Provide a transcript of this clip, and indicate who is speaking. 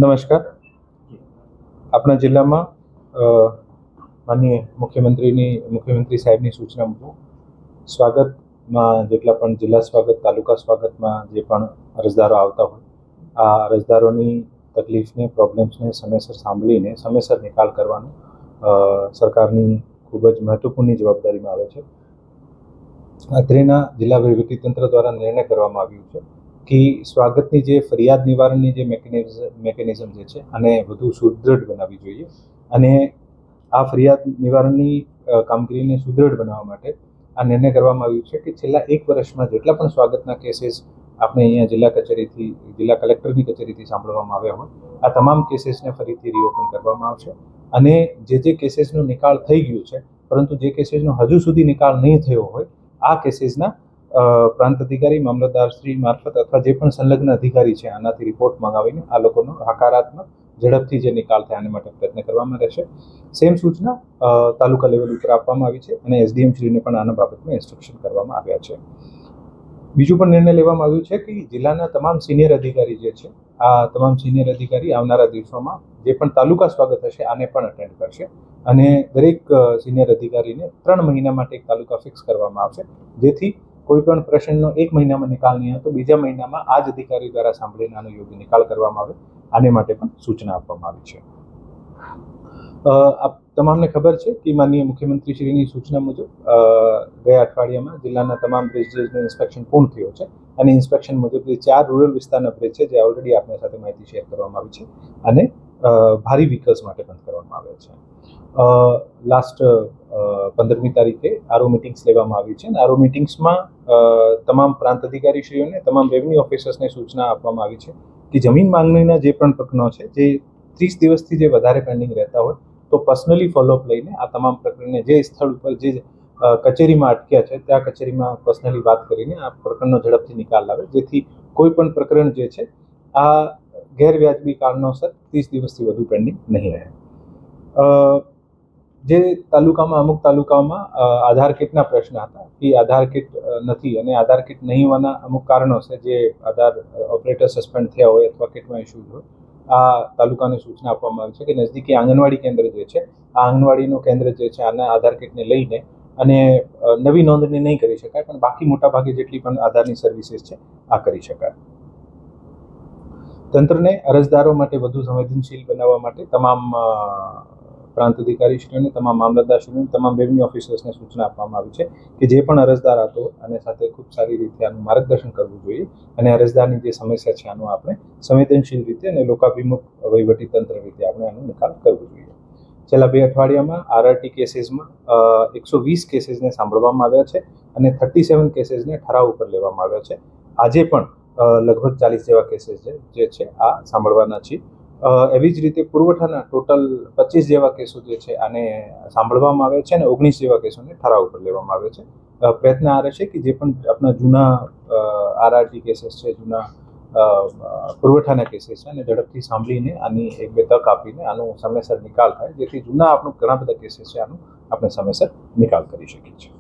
Speaker 1: નમસ્કાર. આપણા જિલ્લામાં માનનીય મુખ્યમંત્રી સાહેબની સૂચના મુજબ સ્વાગતમાં જેટલા પણ જિલ્લા સ્વાગત, તાલુકા સ્વાગતમાં જે પણ અરજદારો આવતા હોય આ અરજદારોની તકલીફને, પ્રોબ્લેમ્સને સમયસર સાંભળીને સમયસર નિકાલ કરવાનું સરકારની ખૂબ જ મહત્વપૂર્ણ જવાબદારીમાં આવે છે. અત્રેના જિલ્લા વહીવટીતંત્ર દ્વારા નિર્ણય કરવામાં આવ્યું છે કે સ્વાગતની જે ફરિયાદ નિવારણની જે મેકેનિઝમ જે છે આને વધુ સુદૃઢ બનાવવી જોઈએ અને આ ફરિયાદ નિવારણની કામગીરીને સુદૃઢ બનાવવા માટે આ નિર્ણય કરવામાં આવ્યું છે કે છેલ્લા 1 વર્ષમાં જેટલા પણ સ્વાગતના કેસીસ આપણે અહીંયા જિલ્લા કલેક્ટરની કચેરીથી સાંભળવામાં આવ્યા હોય આ તમામ કેસીસને ફરીથી રીઓપન કરવામાં આવશે અને જે કેસીસનો નિકાલ થઈ ગયો છે પરંતુ જે કેસીસનો હજુ સુધી નિકાલ નહીં થયો હોય આ કેસીસના પ્રાંત અધિકારી, મામલતદારશ્રી મારફત અથવા જે પણ સંલગ્ન અધિકારી છે આનાથી રિપોર્ટ મંગાવીને આ લોકોનો હકારાત્મક ઝડપથી જે નિકાલ થાય આને માટે પ્રયત્ન કરવામાં રહેશે. સેમ સૂચના તાલુકા લેવલ ઉપર આપવામાં આવી છે અને એસડીએમ શ્રીને પણ આના બાબતમાં ઇન્સ્ટ્રક્શન કરવામાં આવ્યા છે. બીજું પણ નિર્ણય લેવામાં આવ્યું છે કે જિલ્લાના તમામ સિનિયર અધિકારી જે છે આ તમામ સિનિયર અધિકારી આવનારા દિવસોમાં જે પણ તાલુકા સ્વાગત હશે આને પણ અટેન્ડ કરશે અને દરેક સિનિયર અધિકારીને 3 મહિના માટે એક તાલુકા ફિક્સ કરવામાં આવશે જેથી કોઈ પણ પ્રશ્નનો 1 મહિનામાં નિકાલ નહીં તો બીજા મહિનામાં આ જ અધિકારી દ્વારા સાંભળીને આનો યોગ્ય નિકાલ કરવામાં આવે આને માટે પણ સૂચના આપવામાં આવી છે. આપ તમામને ખબર છે કે માનનીય મુખ્યમંત્રીશ્રીની સૂચના મુજબ ગયા અઠવાડિયામાં જિલ્લાના તમામ બ્રિજનું ઇન્સ્પેક્શન પૂર્ણ થયો છે અને ઇન્સ્પેક્શન મુજબ જે 4 રૂરલ વિસ્તારના બ્રિજ છે જે ઓલરેડી આપણી સાથે માહિતી શેર કરવામાં આવી છે અને ભારી વ્હીકલ્સ માટે બંધ કરવામાં આવ્યા છે. લાસ્ટ 15મી તારીખે આરઓ મિટિંગ્સ લેવામાં આવી છે અને આરઓ મિટિંગ્સમાં તમામ પ્રાંત અધિકારીશ્રીઓને, તમામ રેવન્યુ ઓફિસર્સને સૂચના આપવામાં આવી છે કે જમીન માંગણીના જે પણ પ્રકરણો છે જે 30 દિવસથી જે વધારે પેન્ડિંગ રહેતા હોય તો પર્સનલી ફોલોઅપ લઈને આ તમામ પ્રકરણને જે સ્થળ ઉપર જે કચેરીમાં અટક્યા છે ત્યાં કચેરીમાં પર્સનલી વાત કરીને આ પ્રકરણનો ઝડપથી નિકાલ આવે જેથી કોઈ પણ પ્રકરણ જે છે આ ગેરવ્યાજબી કારણોસર 30 દિવસથી વધુ પેન્ડિંગ નહીં રહે. જે તાલુકામાં અમુક તાલુકાઓમાં આધાર કિટના પ્રશ્ન હતા કે આધાર કિટ નથી અને આધાર કિટ નહીં હોવાના અમુક કારણો છે જે આધાર ઓપરેટર સસ્પેન્ડ થયા હોય અથવા કિટમાં ઇસ્યુઝ હોય આ તાલુકાને સૂચના આપવામાં આવી છે કે નજદીકી આંગણવાડી કેન્દ્ર જે છે આ આંગણવાડીનું કેન્દ્ર જે છે આના આધાર કિટને લઈને અને નવી નોંધણી નહીં કરી શકાય પણ બાકી મોટાભાગે જેટલી પણ આધારની સર્વિસીસ છે આ કરી શકાય. તંત્રને અરજદારો માટે વધુ સંવેદનશીલ બનાવવા માટે તમામ પ્રાંત અધિકારીશ્રીઓને, તમામ મામલતદારશ્રીઓને, તમામ રેવન્યુ ઓફિસર્સને સૂચના આપવામાં આવી છે કે જે પણ અરજદાર હતો અને સાથે ખૂબ સારી રીતે આનું માર્ગદર્શન કરવું જોઈએ અને અરજદારની જે સમસ્યા છે આનો આપણે સંવેદનશીલ રીતે અને લોકાભિમુખ વહીવટીતંત્ર રીતે આપણે આનો નિકાલ કરવો જોઈએ. છેલ્લા 2 અઠવાડિયામાં આરઆરટી કેસીસમાં 120 કેસીસને સાંભળવામાં આવ્યા છે અને 37 કેસીસને ઠરાવ ઉપર લેવામાં આવ્યા છે. આજે પણ લગભગ 40 જેવા કેસીસ જે છે આ સાંભળવાના છે. એવી જ રીતે પુરવઠાના ટોટલ 25 જેવા કેસો જે છે આને સાંભળવામાં આવે છે અને 19 જેવા કેસોને ઠરાવ ઉપર લેવામાં આવે છે. પ્રયત્ન આ રહેશે કે જે પણ આપણા જૂના આરઆરટી કેસીસ છે, જૂના પુરવઠાના કેસીસ છે અને ઝડપથી સાંભળીને આની 1-2 તક આપીને આનો સમયસર નિકાલ થાય જેથી જૂના આપણું ઘણા બધા કેસીસ છે આનું આપણે સમયસર નિકાલ કરી શકીએ છીએ.